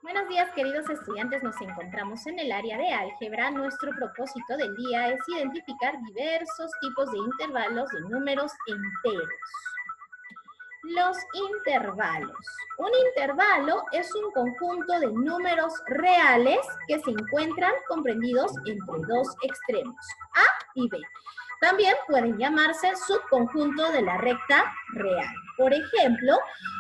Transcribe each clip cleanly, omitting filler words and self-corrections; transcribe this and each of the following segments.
Buenos días, queridos estudiantes. Nos encontramos en el área de álgebra. Nuestro propósito del día es identificar diversos tipos de intervalos de números enteros. Los intervalos. Un intervalo es un conjunto de números reales que se encuentran comprendidos entre dos extremos, A y B. También pueden llamarse subconjunto de la recta real. Por ejemplo,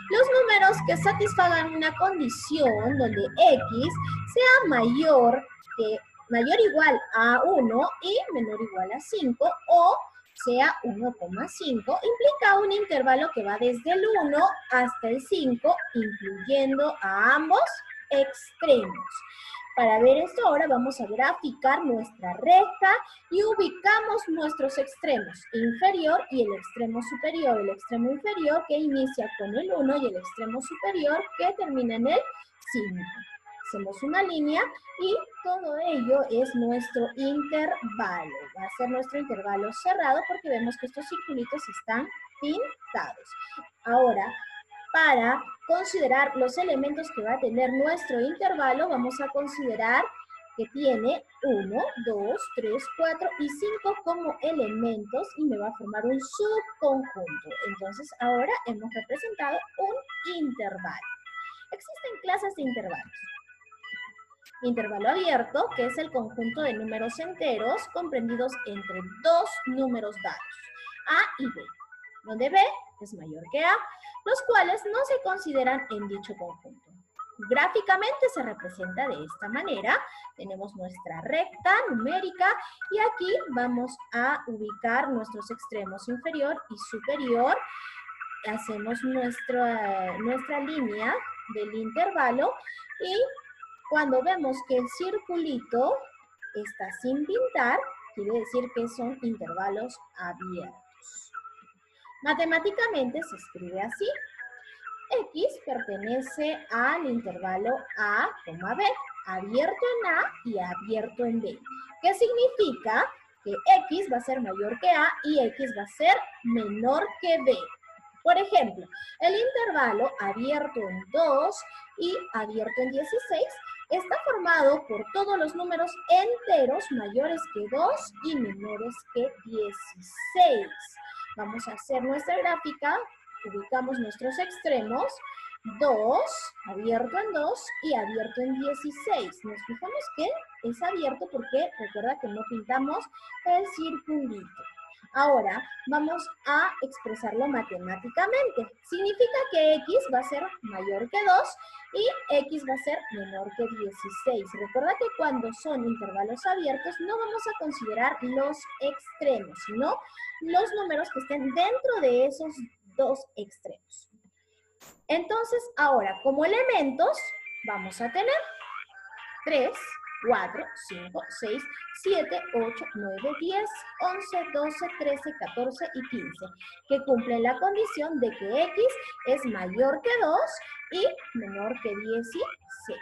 los números que satisfagan una condición donde x sea mayor o igual a 1 y menor o igual a 5, o sea 1,5, implica un intervalo que va desde el 1 hasta el 5, incluyendo a ambos extremos. Para ver esto ahora vamos a graficar nuestra recta y ubicamos nuestros extremos inferior y el extremo superior. El extremo inferior que inicia con el 1 y el extremo superior que termina en el 5. Hacemos una línea y todo ello es nuestro intervalo. Va a ser nuestro intervalo cerrado porque vemos que estos circulitos están pintados. Ahora, para considerar los elementos que va a tener nuestro intervalo, vamos a considerar que tiene 1, 2, 3, 4 y 5 como elementos y me va a formar un subconjunto. Entonces, ahora hemos representado un intervalo. Existen clases de intervalos. Intervalo abierto, que es el conjunto de números enteros comprendidos entre dos números dados, A y B, donde B es mayor que A, los cuales no se consideran en dicho conjunto. Gráficamente se representa de esta manera. Tenemos nuestra recta numérica y aquí vamos a ubicar nuestros extremos inferior y superior. Hacemos nuestra línea del intervalo y cuando vemos que el circulito está sin pintar, quiere decir que son intervalos abiertos. Matemáticamente se escribe así. X pertenece al intervalo A, B, abierto en A y abierto en B. ¿Qué significa? Que X va a ser mayor que A y X va a ser menor que B. Por ejemplo, el intervalo abierto en 2 y abierto en 16 está formado por todos los números enteros mayores que 2 y menores que 16. Vamos a hacer nuestra gráfica, ubicamos nuestros extremos, 2, abierto en 2 y abierto en 16. Nos fijamos que es abierto porque recuerda que no pintamos el circulito. Ahora vamos a expresarlo matemáticamente. Significa que X va a ser mayor que 2 y X va a ser menor que 16. Recuerda que cuando son intervalos abiertos no vamos a considerar los extremos, sino los números que estén dentro de esos dos extremos. Entonces, ahora, como elementos, vamos a tener 3, 4, 5, 6, 7, 8, 9, 10, 11, 12, 13, 14 y 15, que cumplen la condición de que X es mayor que 2 y menor que 16.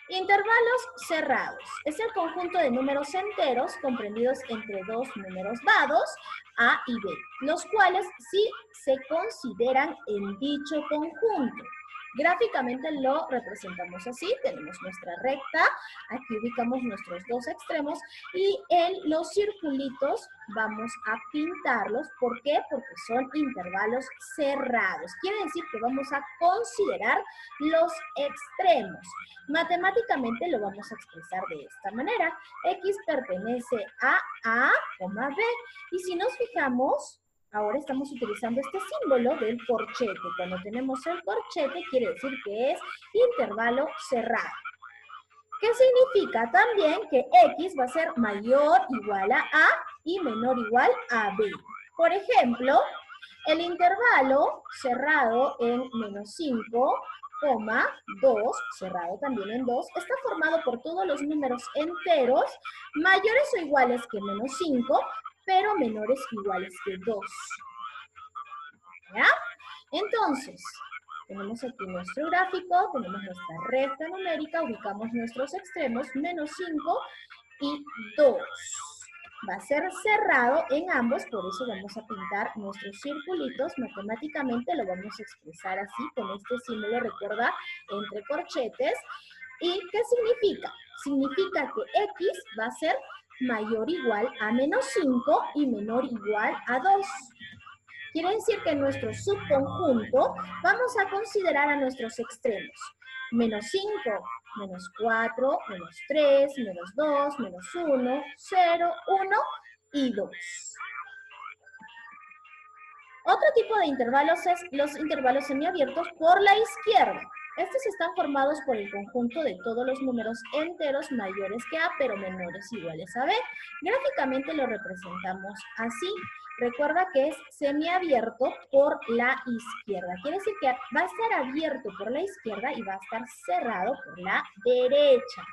Intervalos cerrados. Es el conjunto de números enteros comprendidos entre dos números dados, A y B, los cuales sí se consideran en dicho conjunto. Gráficamente lo representamos así, tenemos nuestra recta, aquí ubicamos nuestros dos extremos y en los circulitos vamos a pintarlos. ¿Por qué? Porque son intervalos cerrados. Quiere decir que vamos a considerar los extremos. Matemáticamente lo vamos a expresar de esta manera. X pertenece a A, B. Y si nos fijamos, ahora estamos utilizando este símbolo del corchete. Cuando tenemos el corchete, quiere decir que es intervalo cerrado. ¿Qué significa? También que X va a ser mayor o igual a y menor o igual a B. Por ejemplo, el intervalo cerrado en menos 5, 2, cerrado también en 2, está formado por todos los números enteros mayores o iguales que menos 5, pero menores o iguales que 2. ¿Ya? Entonces, tenemos aquí nuestro gráfico, tenemos nuestra recta numérica, ubicamos nuestros extremos, menos 5 y 2. va a ser cerrado en ambos, por eso vamos a pintar nuestros circulitos. Matemáticamente lo vamos a expresar así, con este símbolo, recuerda, entre corchetes. ¿Y qué significa? Significa que X va a ser mayor o igual a menos 5 y menor o igual a 2. Quiere decir que en nuestro subconjunto vamos a considerar a nuestros extremos. Menos 5, menos 4, menos 3, menos 2, menos 1, 0, 1 y 2. Otro tipo de intervalos es los intervalos semiabiertos por la izquierda. Estos están formados por el conjunto de todos los números enteros mayores que A, pero menores o iguales a B. Gráficamente lo representamos así. Recuerda que es semiabierto por la izquierda. Quiere decir que va a estar abierto por la izquierda y va a estar cerrado por la derecha.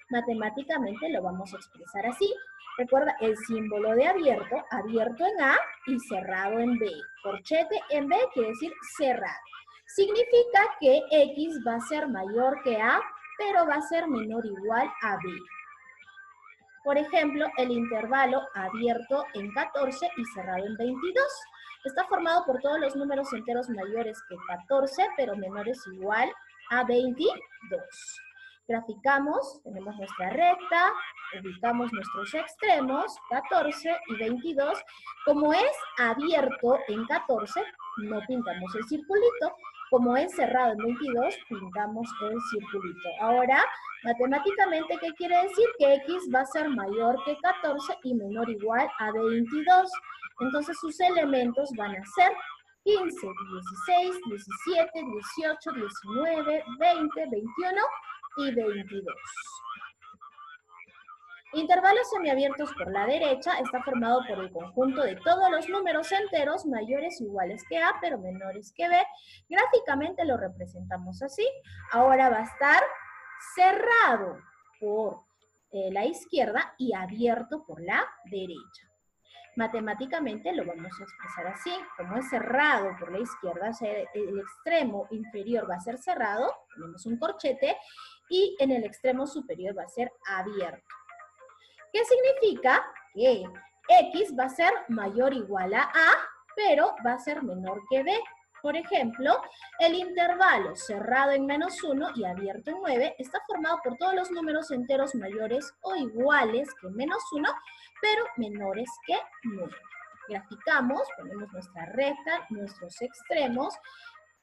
Matemáticamente lo vamos a expresar así. Recuerda el símbolo de abierto, abierto en A y cerrado en B. Corchete en B quiere decir cerrado. Significa que X va a ser mayor que A, pero va a ser menor o igual a B. Por ejemplo, el intervalo abierto en 14 y cerrado en 22. Está formado por todos los números enteros mayores que 14, pero menores o igual a 22. Graficamos, tenemos nuestra recta, ubicamos nuestros extremos, 14 y 22. Como es abierto en 14, no pintamos el circulito. Como es cerrado en 22, pintamos el circulito. Ahora, matemáticamente, ¿qué quiere decir? Que X va a ser mayor que 14 y menor o igual a 22. Entonces, sus elementos van a ser 15, 16, 17, 18, 19, 20, 21 y 22. Intervalos semiabiertos por la derecha está formado por el conjunto de todos los números enteros mayores o iguales que A, pero menores que B. Gráficamente lo representamos así. Ahora va a estar cerrado por la izquierda y abierto por la derecha. Matemáticamente lo vamos a expresar así. Como es cerrado por la izquierda, el extremo inferior va a ser cerrado, tenemos un corchete, y en el extremo superior va a ser abierto. ¿Qué significa? Que X va a ser mayor o igual a A, pero va a ser menor que B. Por ejemplo, el intervalo cerrado en menos 1 y abierto en 9 está formado por todos los números enteros mayores o iguales que menos 1, pero menores que 9. Graficamos, ponemos nuestra recta, nuestros extremos.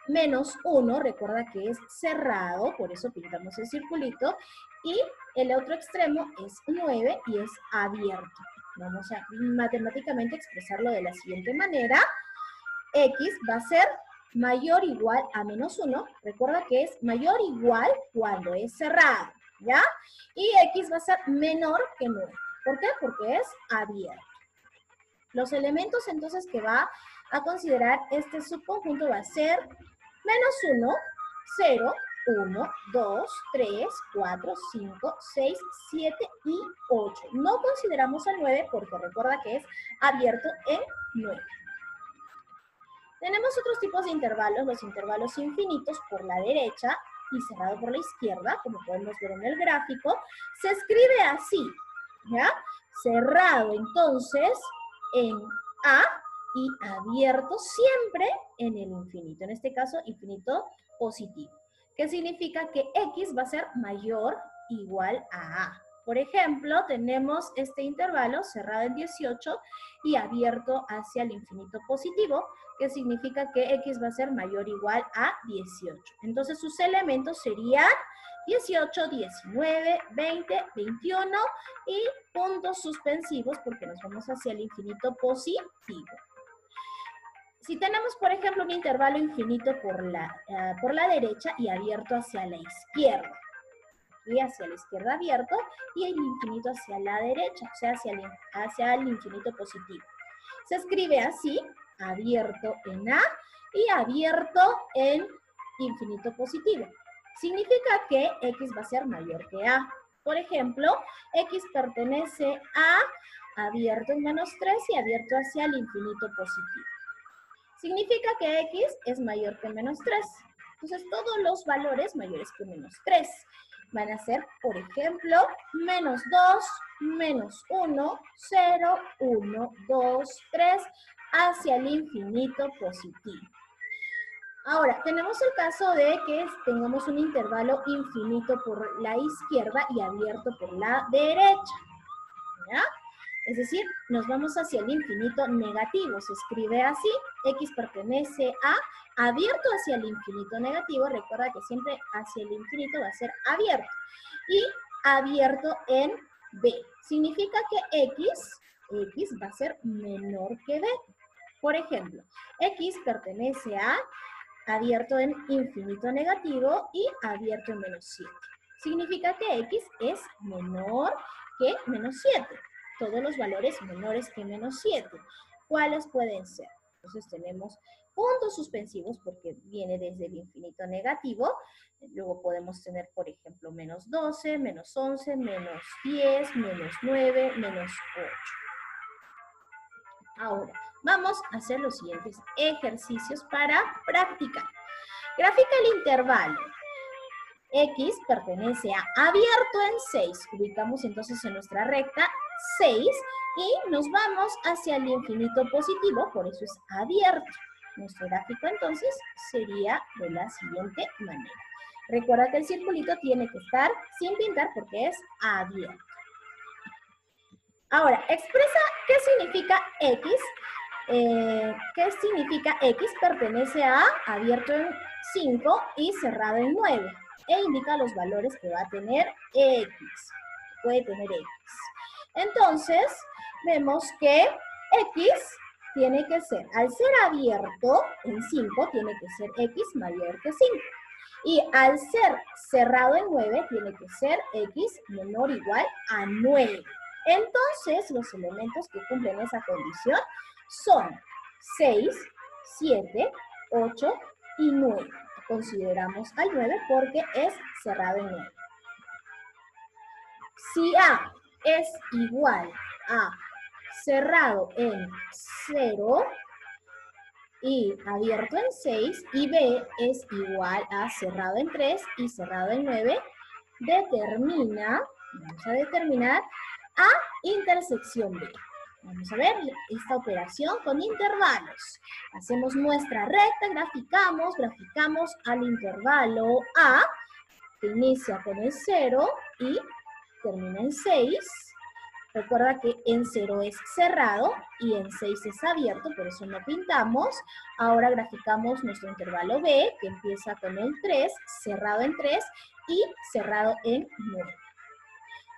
Menos 1, recuerda que es cerrado, por eso pintamos el circulito, y el otro extremo es 9 y es abierto. Vamos a matemáticamente expresarlo de la siguiente manera. X va a ser mayor o igual a menos 1. Recuerda que es mayor o igual cuando es cerrado, ¿ya? Y X va a ser menor que 9. ¿Por qué? Porque es abierto. Los elementos entonces que va a considerar este subconjunto va a ser menos 1, 0, 1, 2, 3, 4, 5, 6, 7 y 8. No consideramos el 9 porque recuerda que es abierto en 9. Tenemos otros tipos de intervalos, los intervalos infinitos por la derecha y cerrado por la izquierda, como podemos ver en el gráfico. Se escribe así, ¿ya? Cerrado entonces en A y abierto siempre en el infinito, en este caso infinito positivo. ¿Qué significa? Que X va a ser mayor o igual a A. Por ejemplo, tenemos este intervalo cerrado en 18 y abierto hacia el infinito positivo, que significa que X va a ser mayor o igual a 18. Entonces sus elementos serían 18, 19, 20, 21 y puntos suspensivos porque nos vamos hacia el infinito positivo. Si tenemos, por ejemplo, un intervalo infinito por la derecha y abierto hacia la izquierda, y hacia la izquierda abierto y el infinito hacia la derecha, o sea, hacia el infinito positivo. Se escribe así, abierto en A y abierto en infinito positivo. Significa que X va a ser mayor que A. Por ejemplo, X pertenece a abierto en menos 3 y abierto hacia el infinito positivo. Significa que X es mayor que menos 3. Entonces, todos los valores mayores que menos 3. Van a ser, por ejemplo, menos 2, menos 1, 0, 1, 2, 3, hacia el infinito positivo. Ahora, tenemos el caso de que tengamos un intervalo infinito por la izquierda y abierto por la derecha, ¿ya? Es decir, nos vamos hacia el infinito negativo. Se escribe así, x pertenece a abierto hacia el infinito negativo. Recuerda que siempre hacia el infinito va a ser abierto. Y abierto en b. Significa que x va a ser menor que b. Por ejemplo, x pertenece a abierto en infinito negativo y abierto en menos 7. Significa que x es menor que menos 7. Todos los valores menores que menos 7. ¿Cuáles pueden ser? Entonces tenemos puntos suspensivos porque viene desde el infinito negativo. Luego podemos tener, por ejemplo, menos 12, menos 11, menos 10, menos 9, menos 8. Ahora, vamos a hacer los siguientes ejercicios para practicar. Grafica el intervalo. X pertenece a abierto en 6. Ubicamos entonces en nuestra recta 6 y nos vamos hacia el infinito positivo, por eso es abierto. Nuestro gráfico entonces sería de la siguiente manera. Recuerda que el circulito tiene que estar sin pintar porque es abierto. Ahora, expresa qué significa X. ¿Qué significa X? Pertenece a abierto en 5 y cerrado en 9. E indica los valores que va a tener X. Puede tener X. Entonces, vemos que X tiene que ser, al ser abierto en 5, tiene que ser X mayor que 5. Y al ser cerrado en 9, tiene que ser X menor o igual a 9. Entonces, los elementos que cumplen esa condición son 6, 7, 8 y 9. Consideramos al 9 porque es cerrado en 9. Si A es igual a cerrado en 0 y abierto en 6, y B es igual a cerrado en 3 y cerrado en 9, vamos a determinar A intersección B. Vamos a ver esta operación con intervalos. Hacemos nuestra recta, graficamos al intervalo A, que inicia con el 0 y termina en 6. Recuerda que en 0 es cerrado y en 6 es abierto, por eso no pintamos. Ahora graficamos nuestro intervalo B, que empieza con el 3, cerrado en 3 y cerrado en 9.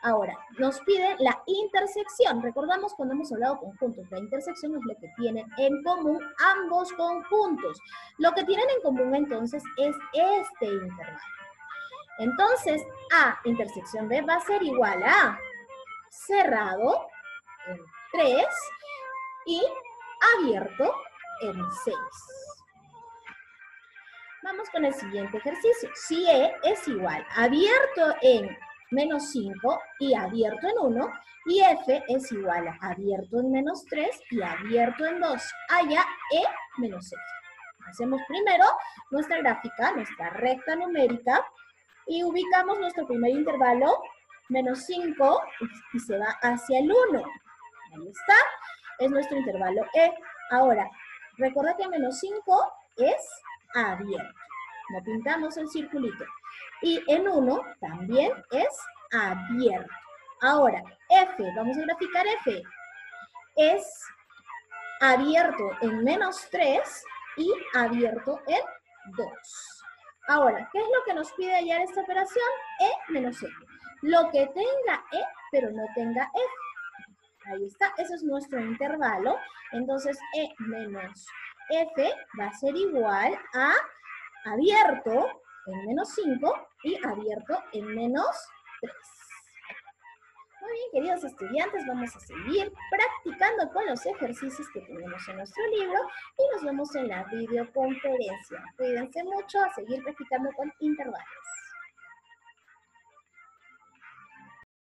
Ahora, nos pide la intersección. Recordamos cuando hemos hablado conjuntos, la intersección es lo que tienen en común ambos conjuntos. Lo que tienen en común entonces es este intervalo. Entonces, A intersección B va a ser igual a cerrado en 3 y abierto en 6. Vamos con el siguiente ejercicio. Si E es igual a abierto en menos 5 y abierto en 1, y F es igual a abierto en menos 3 y abierto en 2. Haya E menos F. Hacemos primero nuestra gráfica, nuestra recta numérica, y ubicamos nuestro primer intervalo, menos 5, y se va hacia el 1. Ahí está, es nuestro intervalo E. Ahora, recuerda que menos 5 es abierto. No pintamos el circulito. Y en 1 también es abierto. Ahora, F, vamos a graficar F. Es abierto en menos 3 y abierto en 2. Ahora, ¿qué es lo que nos pide hallar esta operación? E menos F. Lo que tenga E, pero no tenga F. Ahí está, ese es nuestro intervalo. Entonces, E menos F va a ser igual a abierto en menos 5 y abierto en menos 3. Muy bien, queridos estudiantes, vamos a seguir practicando con los ejercicios que tenemos en nuestro libro y nos vemos en la videoconferencia. Cuídense mucho, a seguir practicando con intervalos.